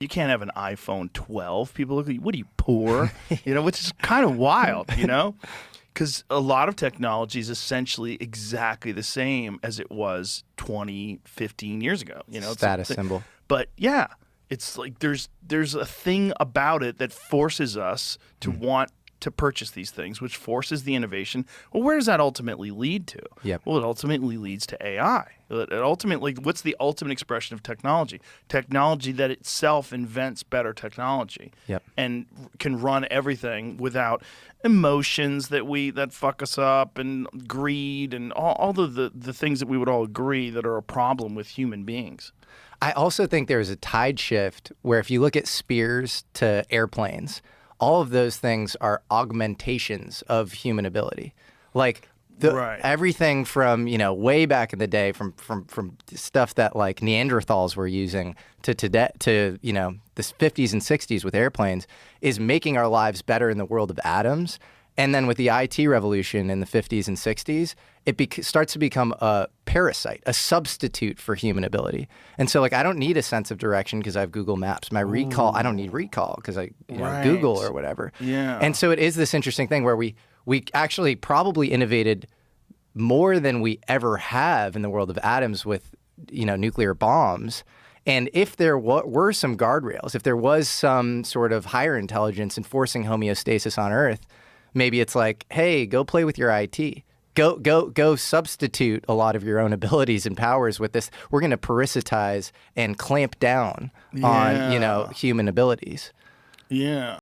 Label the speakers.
Speaker 1: You can't have an iPhone 12. People look at you, what are you, poor? Which is kind of wild, because a lot of technology is essentially exactly the same as it was 20, 15 years ago.
Speaker 2: Status symbol.
Speaker 1: But yeah, it's like there's a thing about it that forces us to want to purchase these things, which forces the innovation. Well, where does that ultimately lead to?
Speaker 2: Yep.
Speaker 1: Well, it ultimately leads to AI. It ultimately, what's the ultimate expression of technology? Technology that itself invents better technology.
Speaker 2: Yep.
Speaker 1: And can run everything without emotions that fuck us up, and greed, and all the things that we would all agree that are a problem with human beings.
Speaker 2: I also think there's a tide shift where if you look at spears to airplanes, all of those things are augmentations of human ability. Like everything from, way back in the day, from stuff that like Neanderthals were using to today, to, the 50s and 60s with airplanes, is making our lives better in the world of atoms. And then with the IT revolution in the 50s and 60s, it starts to become a parasite, a substitute for human ability. And so, like, I don't need a sense of direction because I have Google Maps. My recall, I don't need recall because I Google or whatever.
Speaker 1: Yeah.
Speaker 2: And so it is this interesting thing where we actually probably innovated more than we ever have in the world of atoms with, nuclear bombs. And if there were some guardrails, if there was some sort of higher intelligence enforcing homeostasis on Earth, maybe it's like, hey, go play with your IT. Go substitute a lot of your own abilities and powers with this. We're going to parasitize and clamp down on, human abilities.
Speaker 1: Yeah.